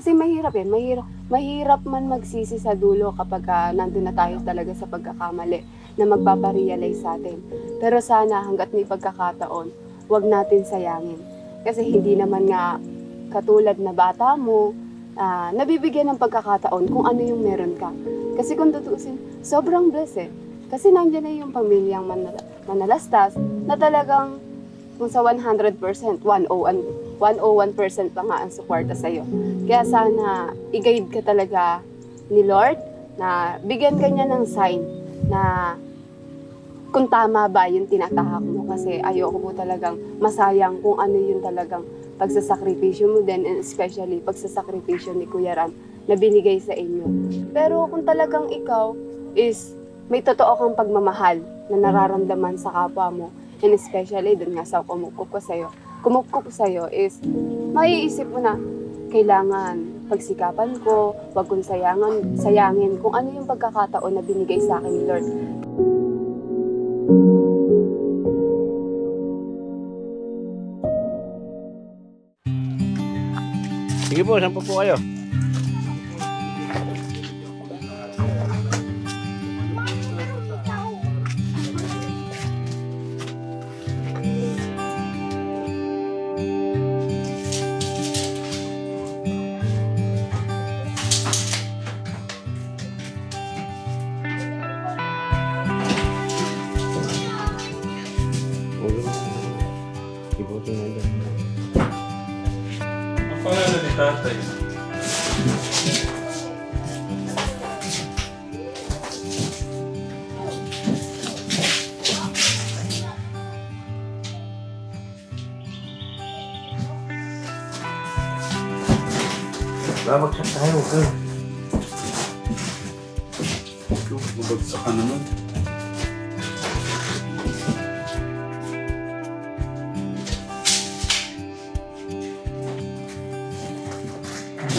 Kasi mahirap eh, mahirap man magsisi sa dulo kapag nandun na tayo talaga sa pagkakamali na magpaparealize sa atin. Pero sana hanggat may pagkakataon, wag natin sayangin. Kasi hindi naman nga katulad na bata mo, nabibigyan ng pagkakataon kung ano yung meron ka. Kasi kung tutuusin, sobrang blessed eh. Kasi nandiyan na yung pamilyang manalastas na talagang kung sa 100%, 101% pa nga ang suporta sa'yo. Kaya sana i-guide ka talaga ni Lord na bigyan ka niya ng sign na kung tama ba yung tinatahak mo. Kasi ayoko po talagang masayang kung ano yung talagang pagsasakripisyo mo din, and especially pagsasakripisyo ni Kuya Ram na binigay sa inyo. Pero kung talagang ikaw is may totoo kang pagmamahal na nararamdaman sa kapwa mo, and especially dun nga sa kumupkup ko sa'yo is maiisip mo na kailangan pagsikapan ko, wag kong sayangin kung ano yung pagkakataon na binigay sa akin ni Lord. Sige po, saan po kayo? Ang pangalan ni tatay? Babagsak tayo, okay? Bubagsak ka naman.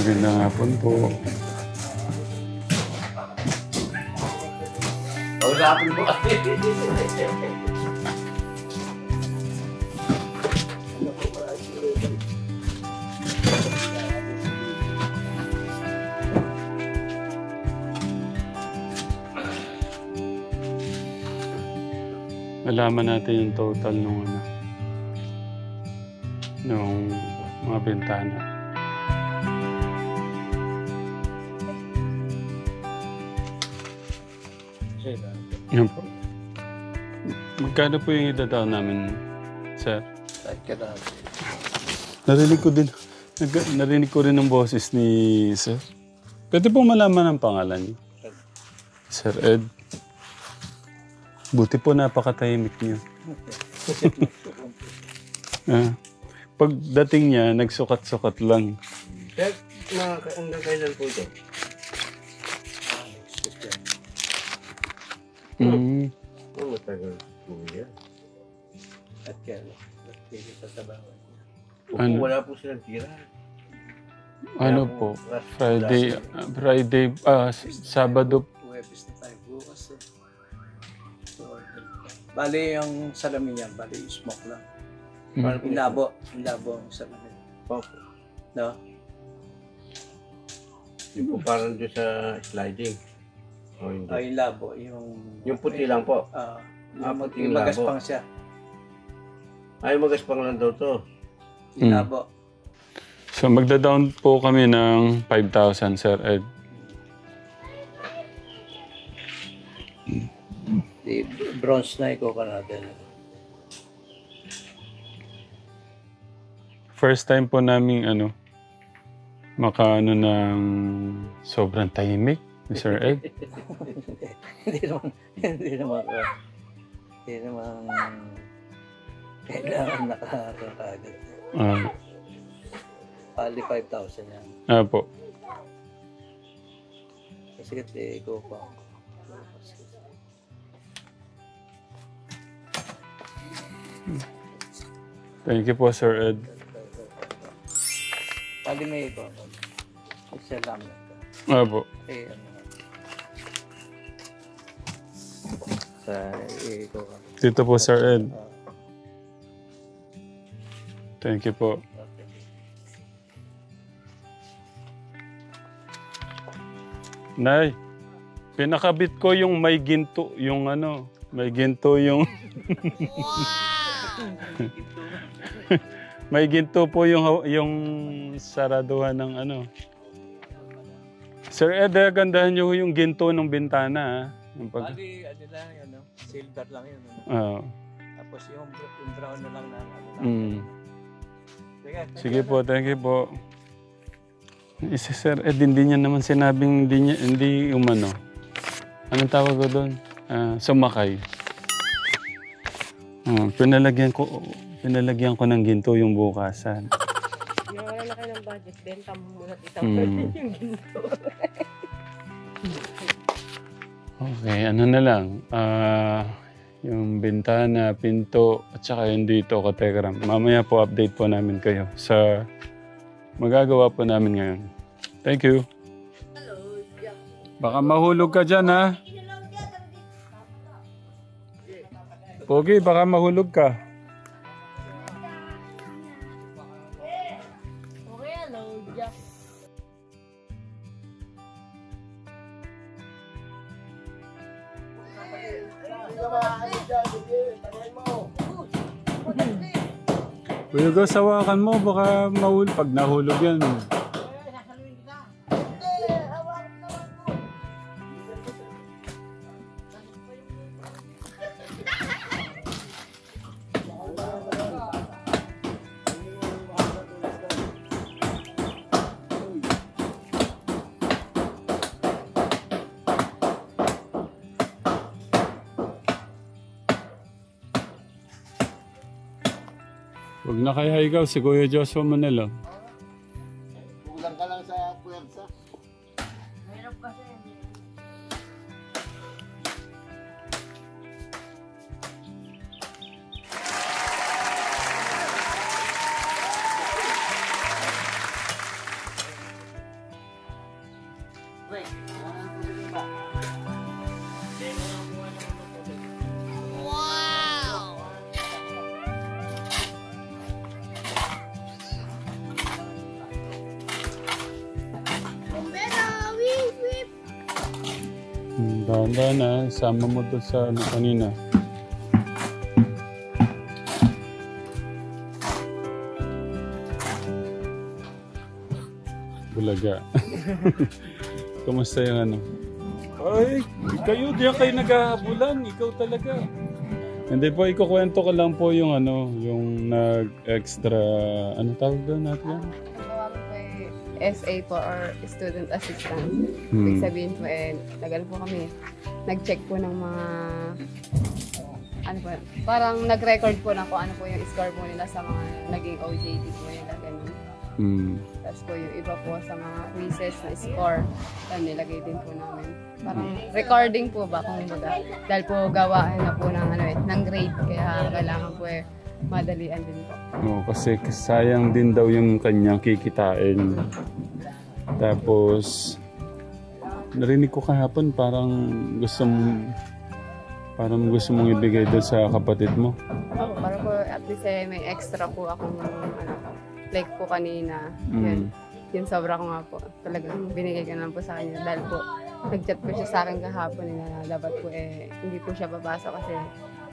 Magandang hapon po. Pag-usapin po. Malaman natin yung total nung nung mga bintana. Yan po. Magkano po yung idadaw namin, sir? Narinig ko rin ng boses ni sir. Pwede pong malaman ang pangalan niyo? Sir Ed. Buti po napakatahimik niyo. Pagdating niya, nagsukat-sukat lang. Hanggang kailan po ito? Matagal po yan. At kaya, hindi sa trabaho. Ano? Wala po silang tira. Ano po? Friday, Sabado. Huwebes na tayo bukas eh. So, bali yung salamin niya, bali smoke lang. Inlabo ang salamin. Opo. No? Yung po parang doon sa sliding. O hindi. Ay, labo. Yung puti lang po. Yung magaspang siya. Ay, magaspang lang daw to. Labo. So magda-down po kami ng 5,000, Sir Ed. Di bronze na ikaw ka natin. First time po namin makaano ng sobrang tahimik ni Sir Ed. Hindi naman kailangan nakakagad. Pali 5,000 yan. Po. Kasi ikaw pa. Thank you po, Sir Ed. Pali may ikaw. Isa lang. Po. Sa ikaw ka. Dito po, Sir Ed. Thank you po. Nay, pinakabit ko yung may ginto, yung ano, may ginto yung... may ginto po yung saraduhan ng ano. Sir Ed, gandahan niyo yung ginto ng bintana. Ha? Yung pag... Bali, ano lang yun, no? Silver lang yun. Ano? Oo. Tapos yung brown na lang na ano lang. Mm. Sige po, thank you po. Si Sir Ed, hindi niya naman sinabing hindi umano. Anong tawag ko doon? Sumakay. Pinalagyan ko ng ginto yung bukasan. Wala na kayo ng budget, benta mo muna tita yung ginto. Okay, ano na lang. Yung bintana, pinto, at saka yung dito, kategram. Mamaya po update po namin kayo sa magagawa po namin ngayon. Thank you. Baka mahulog ka dyan, ha? Pogi, baka mahulog ka. Okay, hello, Jack. Kuya Gus, hawakan mo, baka mahulog. Pag nahulog yan. Huwag na kaya ikaw, si Kuya Joshua Manila. Kulang ka lang sa puwersa. Mahirap kasi. Dahan-dahan na, sama mo doon sa ano kanina. Bulaga. Kumusta yung ano? Ay, kayo, diyan kayo naghahabulan. Ikaw talaga. Hindi po, ikukwento ko lang po yung ano, yung nag-extra, ano tawag doon natin? Gawa ko po SA po or student assistant. Ibig sabihin po tagal po kami. Nag-check po ng mga ano po, parang nag-record po na kung ano po yung score po nila sa mga naging OJT po nila, ganun. Tapos po yung iba po sa mga quizzes na score, yan nilagay din po namin. Parang recording po ba kung baga. Dahil po gawaan na po ng, ng grade, kaya kailangan po madalian din po. No, kasi sayang din daw yung kanyang kikitain. Tapos, narinig ko kahapon parang gusto mong ibigay doon sa kapatid mo. Oo, para po at least may extra po akong like po kanina. Yun, yung sobra ko nga po. Talagang binigay ko na lang po sa kanya. Dahil po, nag-chat po siya sa akin kahapon na dapat po hindi po siya babasa kasi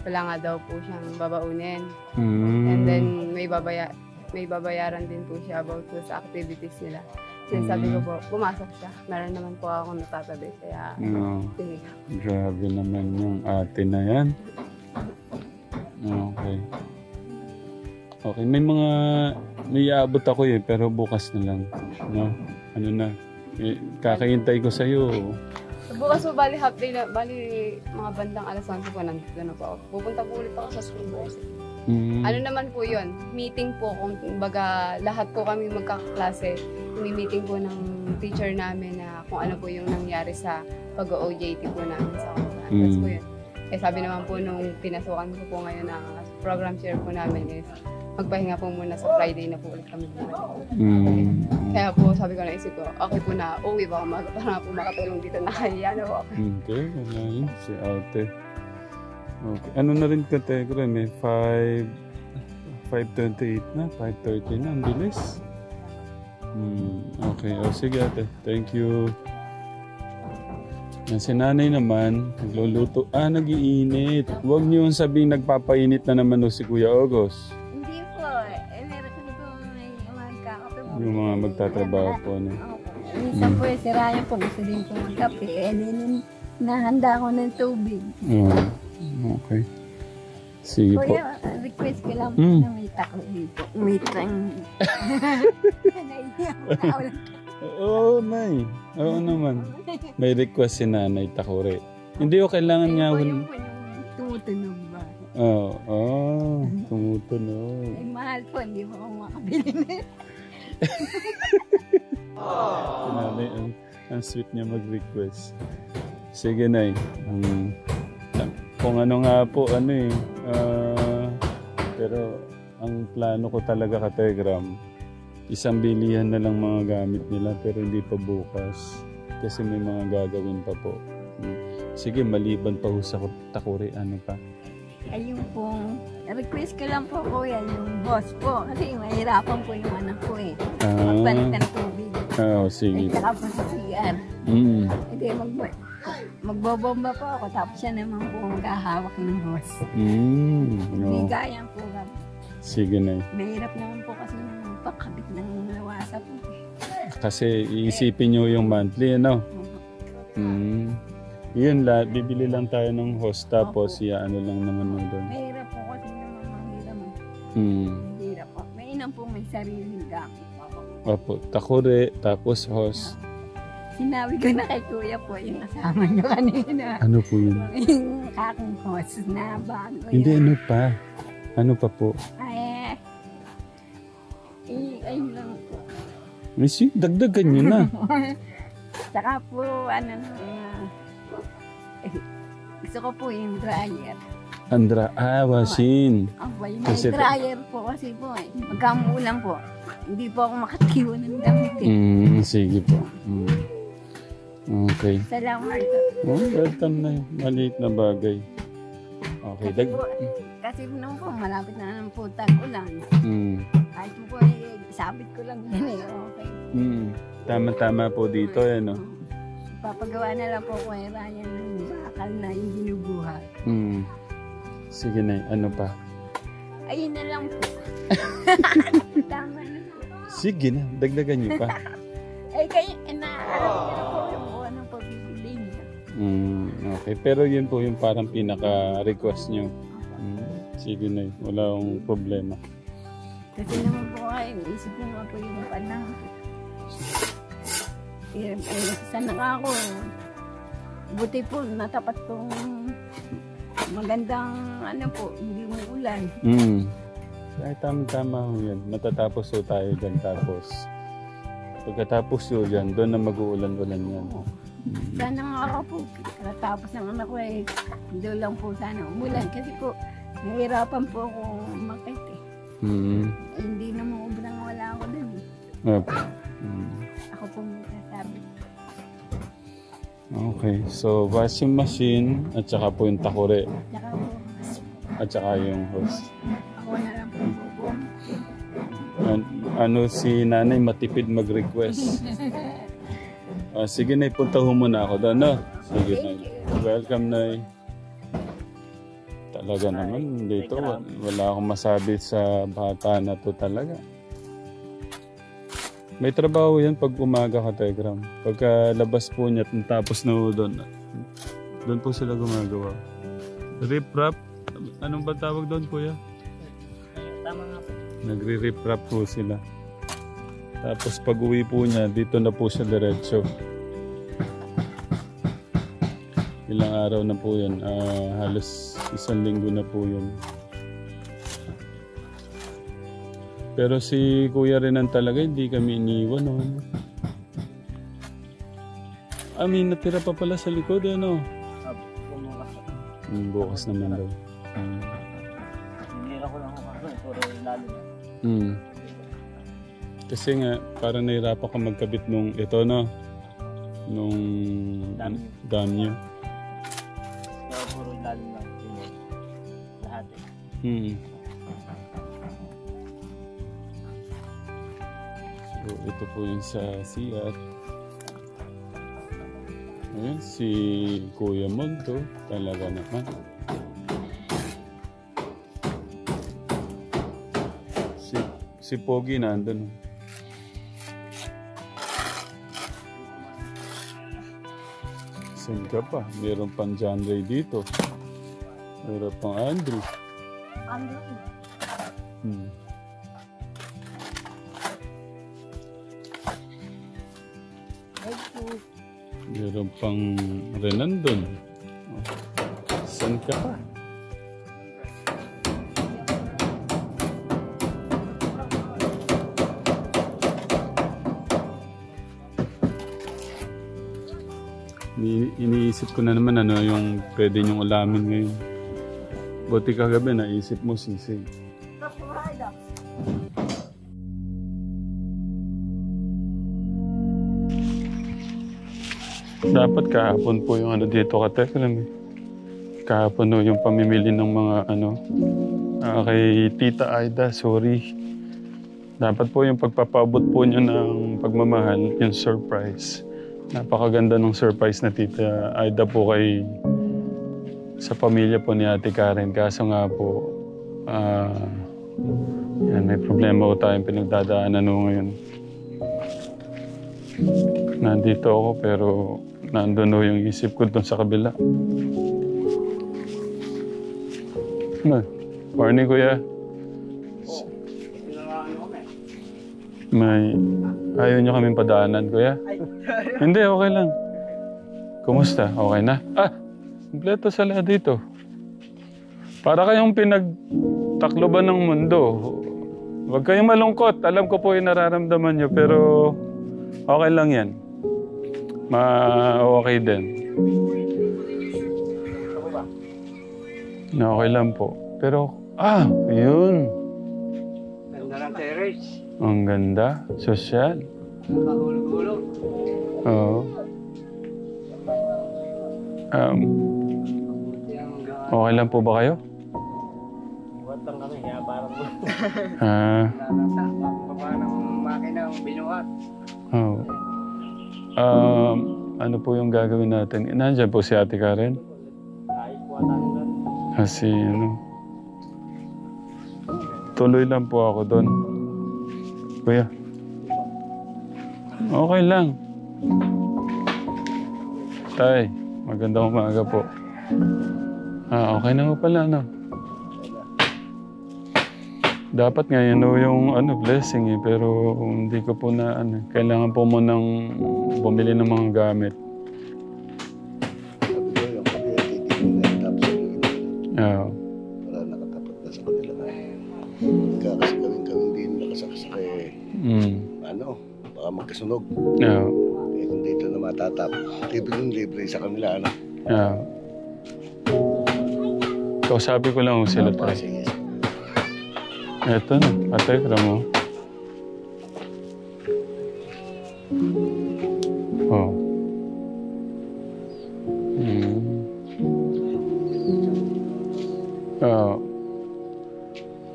wala nga daw po siyang babaunin. And then may babayaran din po siya about po sa activities nila. Then sabi ko po, pumasok siya. Meron naman po akong natatabi. Kaya, sige. Grabe naman yung ate na yan. Okay. Okay, may aabot ako pero bukas na lang. No? Ano na, kakahintay ko sa'yo. Bukas po, bali half day na, bali mga bandang alas 11 po, nandito na po ako. Pupunta po ulit ako sa school boys. Ano naman po yun, meeting po, kung baga lahat po kami magkakaklase, meeting po ng teacher namin na kung ano po yung nangyari sa pag-OJT po namin sa kumpanya. That's po yun. Sabi naman po nung pinasukan ko po ngayon na program share po namin is magpahinga po muna sa Friday na po ulit kami bumalik. Kaya po sabi ko na isip ko, okay po na uwi ba ako para po makatulong dito na kaya na po ako. Okay, yun si ate. Okay. Ano na rin ka, Tegra? May 5:28 na, 5:30 na. Ang bilis. Okay. O sige ate. Thank you. Yan si nanay naman, nagluluto. Nag-iinit. Huwag niyo yung sabing nagpapainit na naman si Kuya August. Hindi po. Meron kasi po may magkakape po. Yung mga magtatrabaho po. Ano. Minsan po sira yan po. Gusto din po ng kape. Nahanda ko ng tubig. Okay. Sige po. Kuya, request ko lang po na may tako dito. May tang. Naiiyak ko na ulit. Oo, Nay. Oo naman. May request si Nanay Takore. Hindi ko kailangan nga. Yung po yung tumutunog ba? Tumutunog. Ay, mahal po. Hindi po ako makabili na. Nanay, ang sweet niya mag-request. Sige, Nay. Kung ano nga po, pero ang plano ko talaga ka Telegram, isang bilihan na lang mga gamit nila pero hindi pa bukas. Kasi may mga gagawin pa po. Sige, maliban pa ho sa Takore, ano pa? Ayun po. Request ko lang po kuya yung boss po. Kasi mahirapan po yung anak ko eh. Magpalit ng tubig. Sige. At saka po sa CR. Hindi, magbobomba po ako. Tapos siya naman po maghahawak ng hose. Hindi kaya po. Sige, Nay. Mahirap naman po kasi pagkabit ng lawasa po. Kasi iisipin nyo yung monthly, ano? Yun, bibili lang tayo ng host tapos ano lang naman mo doon. Mahirap po kasi naman mahirap. Mahirap po. Mainam po may sariling gamit. Opo, Takore, tapos host. Sinabi ko na kay kuya po yung kasama nyo kanina. Ano po yun? Yung kakong host na bago. Hindi, ano pa? Ano pa po? Ayun lang po. Missy, dagdagan nyo na. Saka po, gusto ko po yung dryer. Wasin. May Kasi dryer po kasi po eh. Magkamulan po. Hindi po ako makatiwan ng damit eh. Sige po. Okay. Salamat. Welcome na. Maliit na bagay. Okay. Kasi nung po, malapit na ng putang ulan. Kahit po sabit ko lang yan eh. Okay. Tama-tama po dito no? Papagawa na lang po ko Ryan ng bakal na yung binubuhat. Sige na, ano pa? Ayun na lang po. Tama na. Sige na, dagdagan niyo pa. Kayo, alam niyo na po yung buwan ng pagbibili niya. Okay, pero yun po yung parang pinaka-request niyo. Sige na, wala akong problema. Kasi naman po kayo, isip ko nga po yung panahon. Sana nga ako, buti po, natapat kong magandang, hindi mo ulan. Ay, tama ho yan. Matatapos ho tayo dyan tapos. Pagkatapos ho dyan, doon na mag-uulan-ulan yan. Sana nga ako po, katapos ng anak ko doon lang po sana umulan. Kasi po, nahirapan po ako makit eh. Hindi na mo ubrang wala ako dun. Ako po magsasabi. Okay, so washing machine at saka po yung Takore Tsaka po, at saka yung hose. ako na lang po po. Ano si nanay matipid mag-request. Sige na, punta ho muna ako doon, no? Sige na. Welcome na. Talaga naman, dito wala akong masabi sa bata na to talaga. May trabaho yan pag umaga ka Telegram. Pagka labas po niya, tapos na doon. Doon po sila gumagawa. Rip-rap? Anong ba tawag doon, kuya? Tama nga po. Nagre-rip-rap po sila. Tapos pag uwi po niya, dito na po siya diretso. Ilang araw na po yun. Halos 1 linggo na po yun. Pero si Kuya Renan talaga, hindi kami iniwan. No? Natira pa pala sa likod, ano? Bukas naman daw. Hindi ako lang ako pero lalo na. Kasi nga, parang nahirapan ka magkabit nung ito, no? Nung dam niyo. Kaya puro lalo na. Lahat So, ito po yung sa CR. Ayan, si Kuya Mondo. Talaga naman. Si Pogi nandun. Saan ka pa? Meron pang John Ray dito. Meron pang Andrew. Hmm. Meron pang Renandon. Saan ka pa? Iniisip ko na naman ano yung pwede niyong ulamin ngayon. Buti kagabi naisip mo sisig. Dapat kahapon po yung ano dito katekram eh. Kahapon no, yung pamimili ng mga ano kay Tita Aida, sorry. Dapat po yung pagpapabot po niyo ng pagmamahal, yung surprise. Napakaganda ng surprise na Tita Aida po kay sa pamilya po ni Ate Karen. Kaso nga po, yan, may problema po tayong pinagdadaanan ngayon. Nandito ako pero nandun yung isip ko doon sa kabila. Morning, Kuya. May ayaw niyo kaming padaanan, Kuya? Hindi, okay lang. Kumusta? Okay na? Kompleto sala dito. Para kayong pinagtakloban ng mundo. Huwag kayong malungkot. Alam ko po yung nararamdaman niyo, pero okay lang yan. Okay din. Okay lang po. Pero, yun. Ganda ng terrace. Ang ganda. Sosyal. Nakahulog-hulog. Oo. Okay lang po ba kayo? Buhat lang kami, kaya parang Ah. baba ng makina ang binuhat. Oh. Ano po yung gagawin natin? Nandiyan po si Ate Karen? Kahit po atanggal. Kasi ano. Tuloy lang po ako doon. Kuya. Okay lang. Tay, magandang umaga po. Okay na po pala, no? Dapat ngayon yung blessing eh, pero hindi ko po na kailangan po mo nang bumili ng mga gamit. Sabi ko yung kuryente, hindi ko na tapos yung Oo. wala nakatapat na sa kanila na. Kasi gawin din nakasaksak baka magkasunog. Oo. Eh kung dito na matatap, libre sa kanila, Oo. Kausapin ko lang sila tayo. Sige. Eto na, patekra mo. Oh.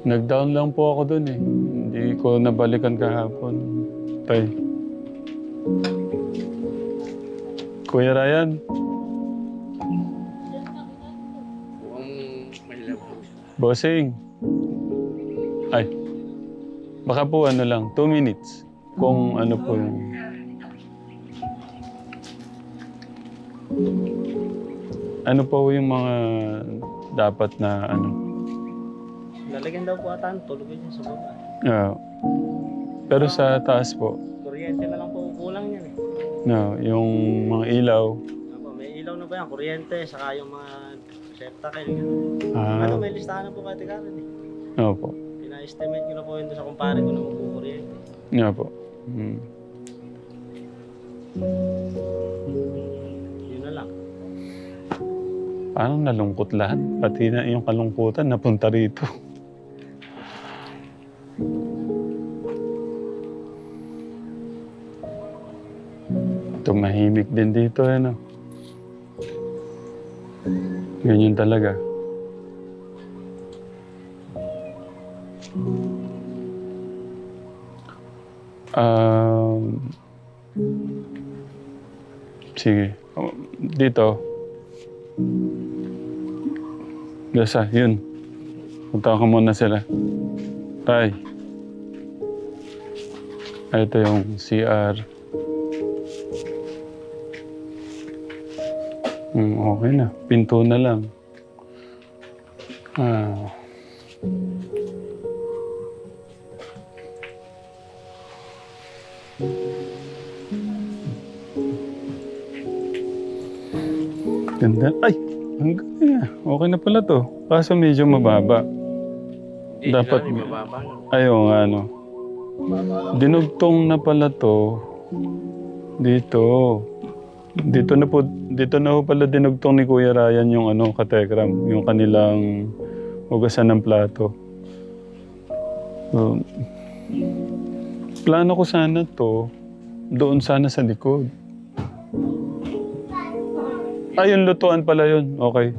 Nag-down lang po ako dun eh. Hindi ko nabalikan kahapon. Tay. Kuya Ryan. Bossing. Ay. Baka po lang, 2 minutes. Kung ano po yung... Ano po yung mga dapat na Lalagyan daw po ata ang tulog yun sa baba. Pero sa taas po. Kuryente na lang po kulang yan eh. No, yung mga ilaw. May ilaw na ba yan? Kuryente, saka yung mga receptacle. May listahan na po kay Karen eh. Opo. Pina-estimate ko na po yun sa kumpare ko na magkukuryente. Opo. Yun na lang. Parang nalungkot lahat. Pati na yung kalungkutan napunta rito. Tumahimik din dito, Ganyan talaga. Sige, Dito. Gasa, yun. Punta ko muna sila. Tay. Ito yung CR. Okay na. Pinto na lang. Ganda. Ay! Ang ganda. Okay na pala to. Kaso medyo mababa. Hindi, Dapat, sila, mababa lang. ayaw nga ano. Dinugtong na pala to. Dito. Dito na po pala dinugtong ni Kuya Ryan yung ano, katekram. Yung kanilang hugasan ng plato. Plano ko sana to. Doon sana sa likod. Yung lutuan pala yun. Okay.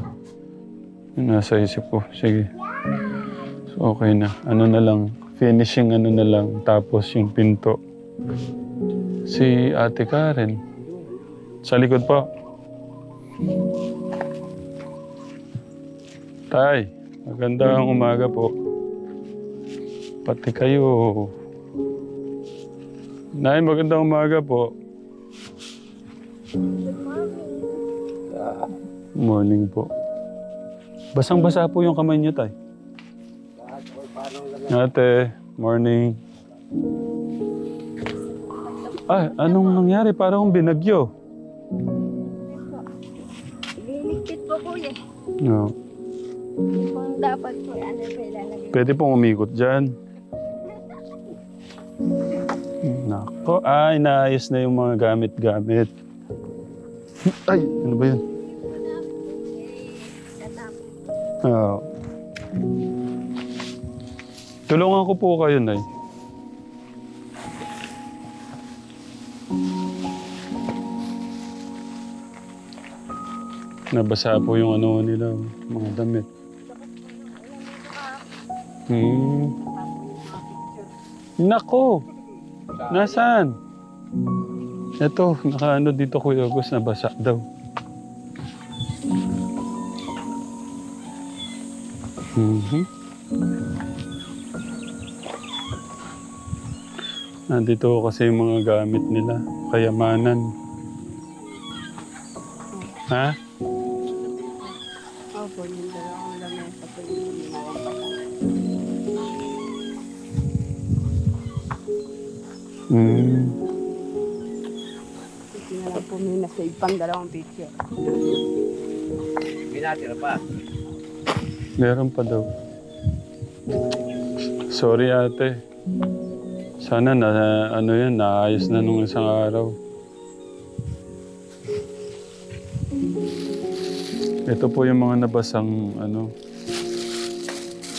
Yun, nasa isip ko. Sige. So, okay na. Ano na lang. Finishing ano na lang. Tapos yung pinto. Si Ate Karen. Sa likod po. Tay, magandang umaga po. Pati kayo. Nay, magandang umaga po. Morning po. Basang-basa po yung kamay niyo, Tay. Ate, morning. Ay, anong nangyari? Parang binagyo. Liligpit po po eh. No. Kung dapat po, ano po ilalagay. Pwede pong umikot dyan. Nako, inaayos na yung mga gamit-gamit. Ay, ano ba yun? Oo. Tulungan ko po kayo, Nay. Nabasa po yung ano nila, mga damit. Nako! Nasaan? Ito, nakaano dito Kuya August, nabasa daw. Nandito kasi yung mga gamit nila, kayamanan. Ha? Opo, yung dalawang lamesa po yung ginawang Hindi na lang po may nasave pang dalawang picture. May natira pa. Meron pa daw. Sorry ate. Sana na ano yan, naayos na nung isang araw. Ito po yung mga nabasang ano.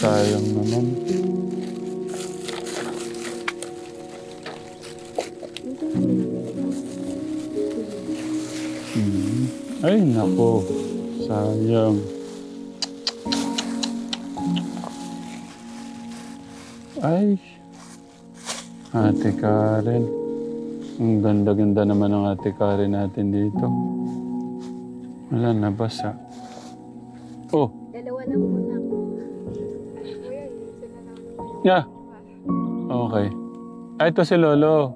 Sayang naman. Ay nako. Sayang. Ay. Ate Karen. Ang ganda-ganda naman ng Ate Karen natin dito. Wala, nabasa. Oh. Dalawa lang muna. Yeah. Okay. Ay, ito si Lolo.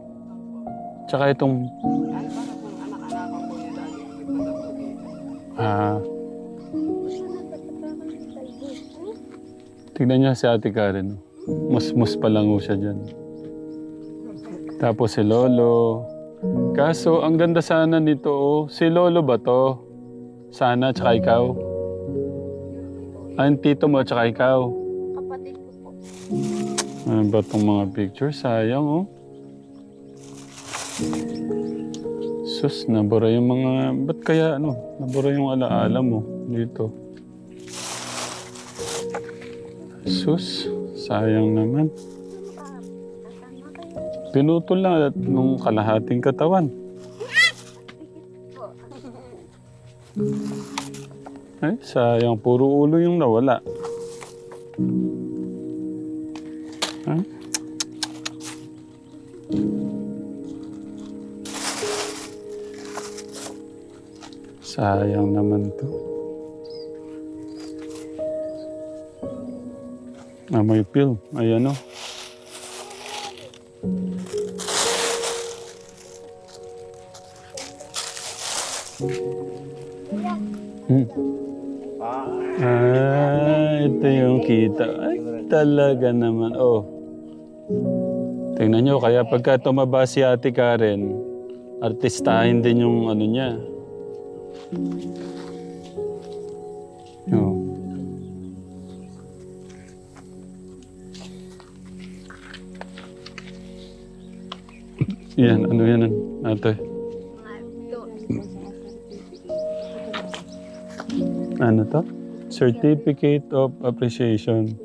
Tsaka itong... Tignan niya si Ate Karen. Mus-mus pa lang siya dyan. Tapos si Lolo. Kaso, ang ganda sana nito, oh. Si Lolo ba to? Sana, tsaka ikaw? Ang tito mo, tsaka ikaw? Kapatid ko po. Ano ba itong mga picture? Sayang, oh. Sus, nabura yung mga... Ba't kaya, ano? Nabura yung alaala mo dito. Sus, sayang naman. Pinutol lang at nung kalahating katawan. Ay, sayang. Puro ulo yung nawala. Ha? Sayang naman to. May pill. Ayan o. Ito yung kita. Ay, talaga naman. Oh. Tingnan nyo, kaya pagka tumaba si Ate Karen, artistahin din yung ano niya. Oh. Yan, ano yan, ate? Ano to? Certificate of Appreciation.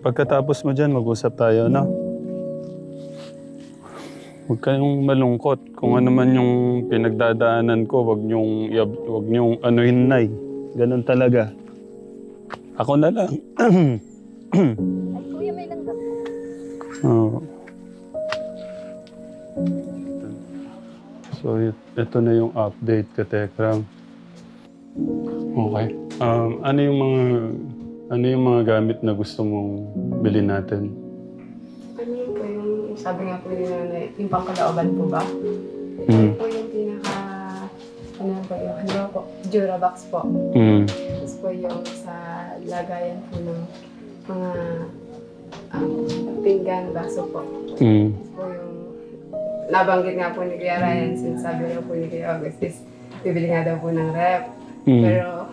Pagkatapos mo dyan, mag-usap tayo, no? Huwag kayong malungkot. Kung ano man yung pinagdadaanan ko, wag niyong anuhin, Nay. Ganun talaga. Ako na lang. Ay, kuya, may langgam. Oh. So, ito na yung update, Katekram. Okay. Ano yung mga gamit na gusto mong bilhin natin? Ano po yung, sabi nga po nila, yung pangkalooban po ba? Ano po yung ano po yung, ano po, Durabox po. Tapos po yung sa lagayan po ng mga pinggan, baso po. Tapos po yung, nabanggit nga po ni Kuya Ryan, sinasabi nga po ni Kuya August is, bibili nga daw po ng rep. Pero,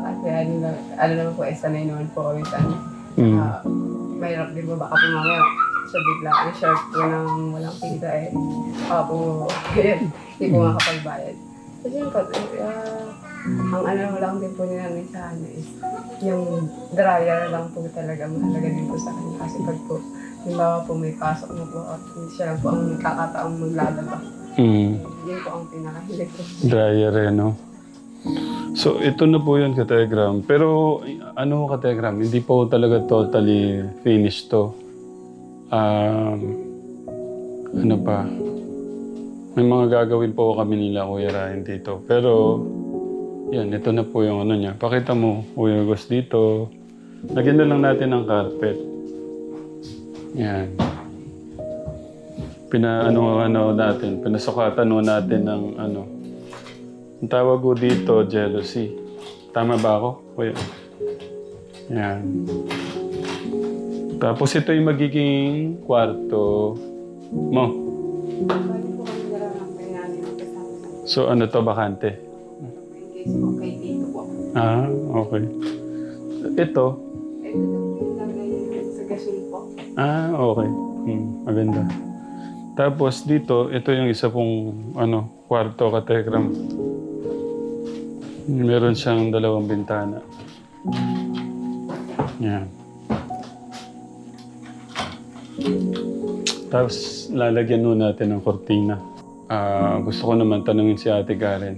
kasi ano naman po, sanay naman po kami sa mahirap din po baka po mamaya siya bigla ang short po ng walang pinta baka po hindi po makapagbayad. Kasi yun po, ang ano lang din po nila sa ano is yung dryer lang po talaga mahalaga din po sa kanya. Kasi pag po, halimbawa po may pasok mo po at siya lang po ang nakakataong maglalaba. Yun po ang pinakahilig ko. Dryer no? So, ito na po yun, Kategram. Pero, ano, Kategram, hindi po talaga totally finished to. Ano pa? May mga gagawin po kami nila, Kuya Ryan, dito. Pero, yan, ito na po yung ano niya. Pakita mo, Kuya Gus, dito. Lagyan na lang natin ng carpet. Yan. Pinasukatan natin ng ano. Ang tawag ko dito, jealousy. Tama ba ako? Kuya? Yan. Tapos ito yung magiging kwarto mo. So ano to, bakante? In case po, kay Tito po. Okay. Ito? Ito na po yung lagay sa gasol po. Okay. Maganda. Tapos dito, ito yung isa pong kwarto, Katekram. Meron siyang 2 bintana. Yan. Tapos lalagyan nun natin ng kortina. Gusto ko naman tanungin si Ate Karen.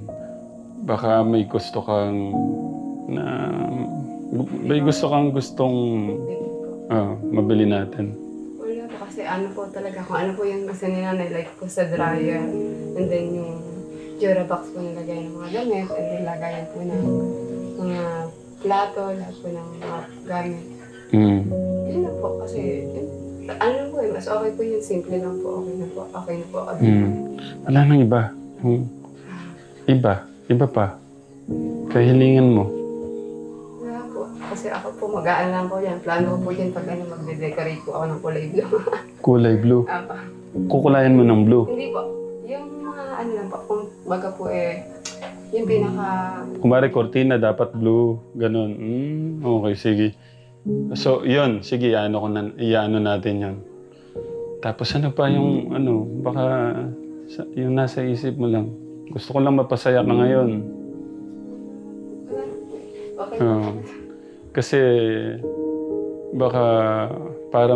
Baka may gusto kang gustong mabili natin. Wala po kasi ano po talaga, kung ano po yung gusto nila na like po sa dryer and then yung Durabox po nilagay ng mga gamit and then lagayan po ng mga plato, lahat po ng mga gamit. Yun na po kasi ano po mas okay po yun, simple lang po, okay na po. Wala nang iba. Iba pa. Kahilingan mo. Wala po, kasi ako po mag-aan lang po yan. Plano ko po yan pag magde-decorate po ako ng kulay blue. Kulay blue? Kukulayan mo ng blue? Hindi po. Yung mga ano lang po, kung baga po yung pinaka... Kumari, cortina dapat blue, ganun. Okay, sige. So, yun. Sige, iano natin yun. Tapos ano pa yung, baka yung nasa isip mo lang. Gusto ko lang mapasaya ka ngayon. Okay. Kasi, baka para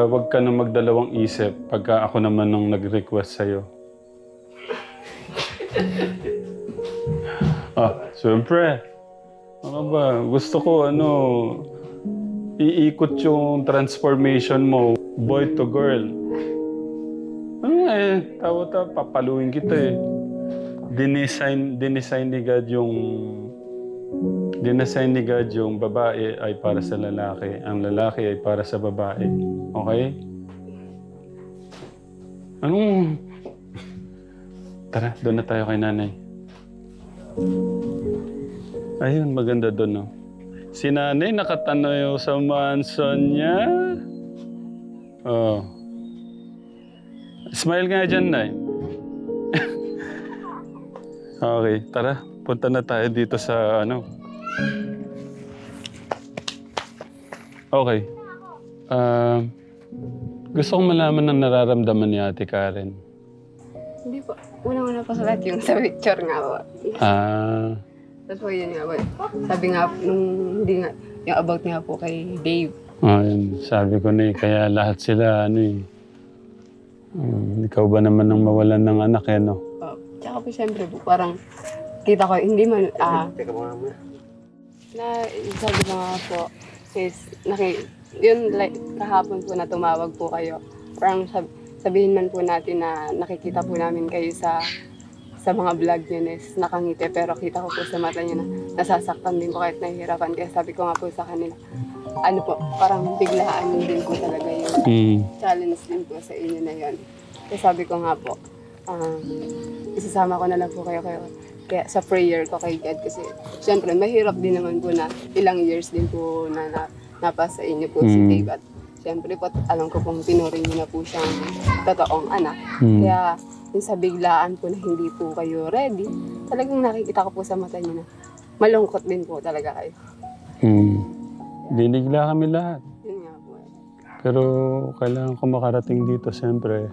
wag ka na magdalawang isip pagka ako naman nung nag-request sa'yo. Siyempre. Ano ba? Gusto ko, iikot yung transformation mo, boy to girl. Papaluin kita eh. Dinesign ni God yung babae ay para sa lalaki. Ang lalaki ay para sa babae. Okay? Tara, doon na tayo kay nanay. Ayun, maganda doon, no? Si nanay nakatanaw sa mansion niya. Oh. Smile nga dyan, nay. Okay, tara. Punta na tayo dito sa Okay. Gusto kong malaman ng nararamdaman ni Ate Karen. Hindi po. Unang-una pa sa lahat yung sa picture nga po. Tapos po yun nga po. Sabi nga, hindi nga, yung about nga po kay Dave. Yun, sabi ko na kaya lahat sila, ikaw ba naman ang mawalan ng anak, no? Tsaka po siyempre po, parang kita ko, hindi man, Teka muna. sabi ko nga po, sis, yun, like, kahapon po na tumawag po kayo. Parang sabihin man po natin na nakikita po namin kayo sa mga vlog niyo is nakangiti, pero kita ko po sa mata niyo na nasasaktan din po kahit nahihirapan. Kaya sabi ko nga po sa kanila, parang biglaan din po talaga yung challenge din po sa inyo na yun. Kaya sabi ko nga po, isasama ko na lang po kayo kaya sa prayer ko kay God kasi syempre mahirap din naman po na ilang years din po na napasa inyo po si Dave at syempre po alam ko pong tinuring niyo na po siyang totoong anak. Kaya yung sa biglaan po na hindi po kayo ready, talagang nakikita ko po sa mata niyo na malungkot din po talaga kayo. Binigla kami lahat. Yun nga po. Pero kailangan ko makarating dito siyempre.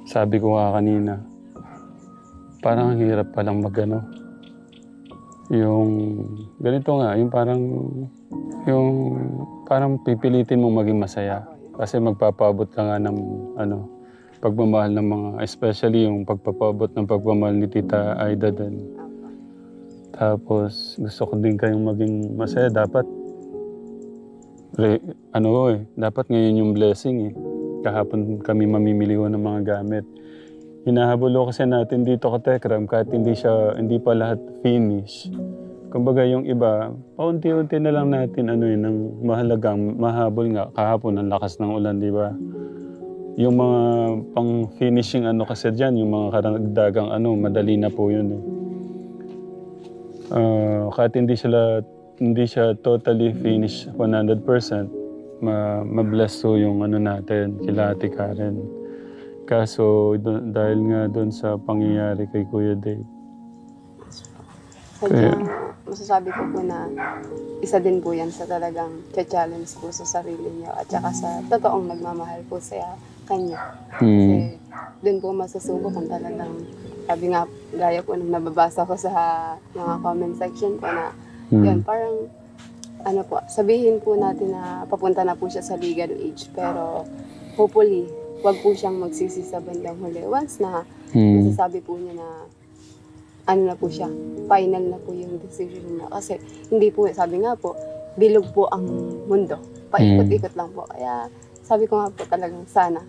Sabi ko nga kanina, parang ang hirap palang yung ganito nga, yung parang pipilitin mong maging masaya. Kasi magpapabot ka nga ng pagmamahal ng mga, especially yung pagpapabot ng pagmamahal ni Tita Aida din. Tapos gusto ko din kayong maging masaya. Dapat dapat ngayon yung blessing eh. Kahapon kami mamimiliwan ng mga gamit. Hinahabol kasi natin dito ka Tekram kahit hindi pa lahat finish. Kumbaga yung iba, paunti-unti na lang natin ng mahalagang mahabol nga. Kahapon ang lakas ng ulan, di ba? Yung mga pang-finishing kasi dyan, yung mga karagdagang madali na po yun eh. Kahit hindi siya totally finished 100%, ma-bless po yung natin, kila Ate Karen. Kaso dahil nga doon sa pangyayari kay Kuya Dave. Masasabi ko po na isa din po yan sa talagang challenge po sa sarili niyo at saka sa totoong nagmamahal po sa kanya. Kasi doon po masusubok kung talagang, sabi nga, gaya po nung nababasa ko sa mga comment section po na yun, parang sabihin po natin na papunta na po siya sa legal age, pero hopefully, wag po siyang magsisi sa bandang huli. Once na masasabi po niya na na po siya, final na po yung decision niya. Kasi hindi po, sabi nga po, bilog po ang mundo. Paikot-ikot lang po. Kaya sabi ko nga po talagang sana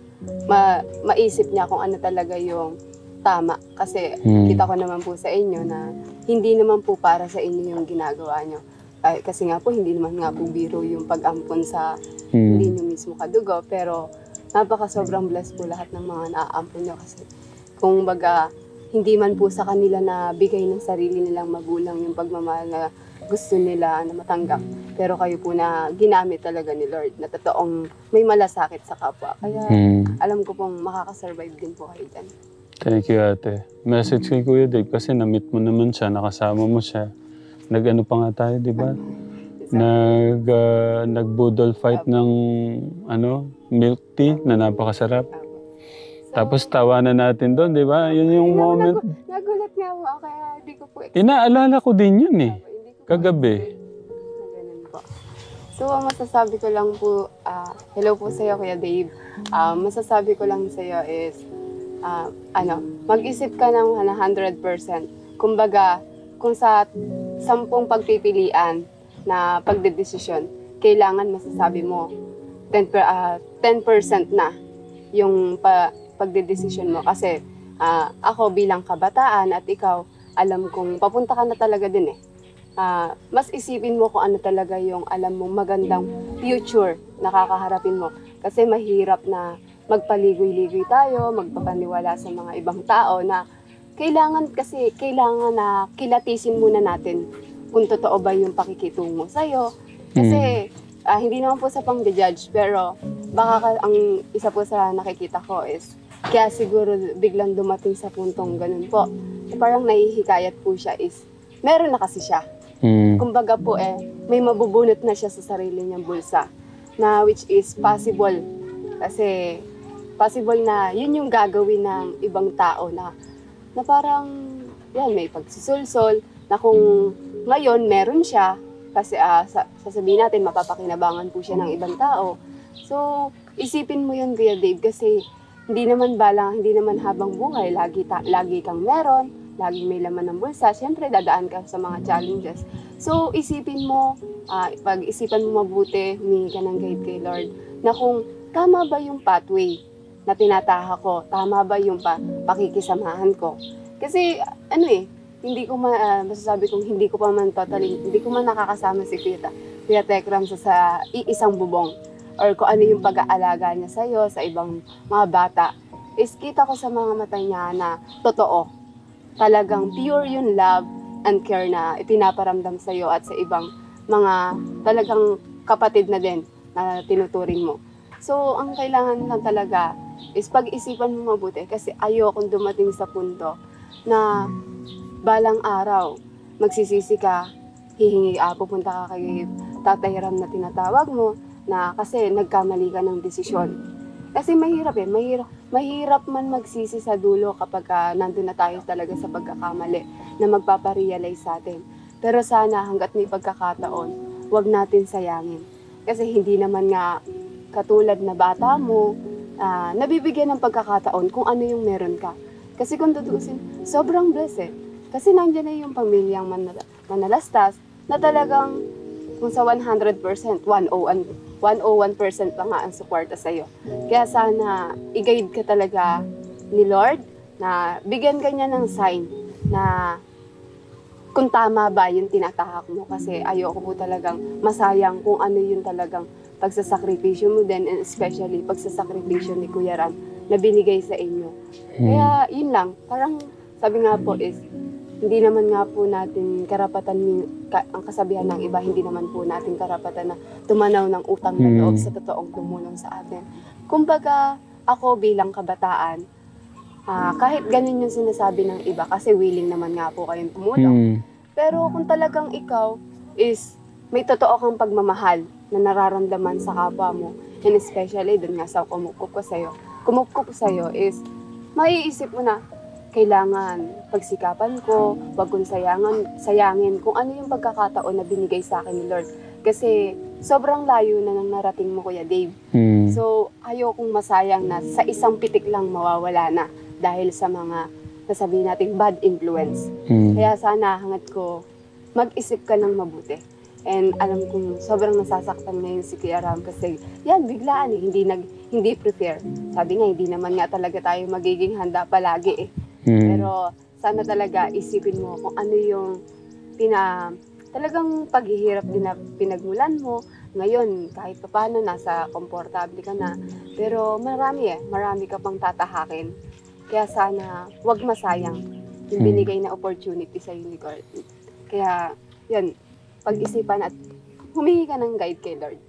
maisip niya kung ano talaga yung tama. Kasi kita ko naman po sa inyo na hindi naman po para sa inyo yung ginagawa niyo. Kasi nga po, hindi naman nga po biro yung pag-ampon sa hindi niyo mismo kadugo. Pero sobrang blessed po lahat ng mga naaampon niyo. Kasi kung baga, hindi man po sa kanila na bigay ng sarili nilang magulang yung pagmamahal na gusto nila na matanggap. Pero kayo po na ginamit talaga ni Lord na totoong may malasakit sa kapwa. Kaya alam ko pong makakasurvive din po kayo dyan. Thank you, ate. Message kay Kuya Dave kasi na-meet mo naman siya, nakasama mo siya. Nag-ano pa nga tayo, di ba? Nag-budol fight ng milk tea na napakasarap. Tapos tawanan natin doon, di ba? Yun yung moment. Nagulat nga po, kaya hindi ko po Inaalala ko din yun eh. Kagabi. Ganun po. So, ang masasabi ko lang po, hello po sa'yo, Kuya Dave. Masasabi ko lang sa'yo is, mag-isip ka ng 100%. Kumbaga, kung sa 10 pagpipilian na pagdedesisyon, kailangan masasabi mo 10% na yung pagdedesisyon mo. Kasi ako bilang kabataan at ikaw, alam kong papunta ka na talaga din eh. Mas isipin mo kung ano talaga yung alam mong magandang future na kakaharapin mo. Kasi mahirap na magpaligoy-ligoy tayo, magpapaniwala sa mga ibang tao na kailangan na kilatisin muna natin kung totoo ba yung pakikitungo sa'yo. Kasi hindi naman po sa pang-judge, pero baka ang isa po sa nakikita ko is kaya siguro biglang dumating sa puntong ganun po. Parang nahihikayat po siya is meron na kasi siya. Kumbaga po may mabubunot na siya sa sarili niyang bulsa na which is possible. Kasi possible na yun yung gagawin ng ibang tao na parang yan, may pagsusulsol na kung ngayon meron siya kasi sasabihin natin mapapakinabangan po siya ng ibang tao. So isipin mo yun, Kuya Dave, kasi hindi naman habang buhay lagi kang meron, laging may laman ng bulsa. Siyempre dadaan ka sa mga challenges. So isipin mo, pag-isipan mo mabuti, humingi ka ng guide kay Lord na kung tama ba yung pathway na tinataha ko, tama ba yung pakikisamahan ko. Kasi hindi ko masasabi kong hindi ko man nakakasama si Kuya Tekram sa iisang bubong or kung ano yung pag-aalaga niya sa'yo, sa ibang mga bata, is kita ko sa mga mata niya na totoo. Talagang pure yung love and care na ipinaparamdam sa'yo at sa ibang mga talagang kapatid na din na tinuturing mo. So, ang kailangan lang talaga is pag-isipan mo mabuti kasi ayokong dumating sa punto na balang araw, magsisisi ka, pupunta ka kay Tatay Ram na tinatawag mo, na kasi nagkamali ka ng desisyon. Kasi mahirap mahirap man magsisi sa dulo kapag nandun na tayo talaga sa pagkakamali na magpaparealize sa atin. Pero sana hanggat may pagkakataon, wag natin sayangin. Kasi hindi naman nga katulad na bata mo, nabibigyan ng pagkakataon kung ano yung meron ka. Kasi kung tutuusin, sobrang blessed. Kasi nandiyan na yung pamilyang manalastas na talagang kung sa 100%, 101% pa nga ang suporta sa'yo. Kaya sana i-guide ka talaga ni Lord na bigyan ka niya ng sign na kung tama ba yung tinatahak mo. Kasi ayoko po talagang masayang kung ano yung talagang pagsasakripisyo mo din, and especially pagsasakripisyo ni Kuya Ram na binigay sa inyo. Kaya yun lang, parang sabi nga po is, hindi naman nga po natin karapatan, ang kasabihan ng iba, hindi naman po natin karapatan na tumanaw ng utang na loob sa totoong tumulong sa atin. Kumbaga, ako bilang kabataan, kahit ganun yung sinasabi ng iba, kasi willing naman nga po kayong tumulong. Pero kung talagang ikaw is may totoo kang pagmamahal na nararamdaman sa kapwa mo, and especially dun nga sa kumupkup ko sa'yo is, maiisip mo na, kailangan pagsikapan ko, wag kong sayangin kung ano yung pagkakataon na binigay sa akin ni Lord. Kasi sobrang layo na nang narating mo, Kuya Dave. So, ayokong masayang na sa isang pitik lang mawawala na dahil sa mga sasabihin nating bad influence. Kaya sana hangat ko, mag-isip ka ng mabuti. And alam kong sobrang nasasaktan ngayon si Kuya Ram kasi yan, biglaan hindi prepare. Sabi nga, hindi naman nga talaga tayo magiging handa palagi eh. Pero sana talaga isipin mo kung ano yung talagang paghihirap din na pinagmulan mo. Ngayon, kahit paano, nasa komportable ka na. Pero marami ka pang tatahakin. Kaya sana wag masayang yung binigay na opportunity sa ni God. Kaya, yun, pag-isipan at humingi ka ng guide kay Lord.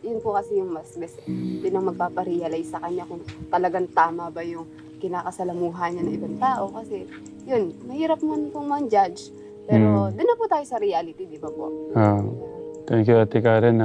Yun po kasi yung mas best. Yun ang magpaparealize sa kanya kung talagang tama ba yung kinakasalamuhan niya ng ibang tao. Kasi, yun, mahirap man pong man-judge. Pero, doon na po tayo sa reality, di ba po? Thank you, Ate Karen,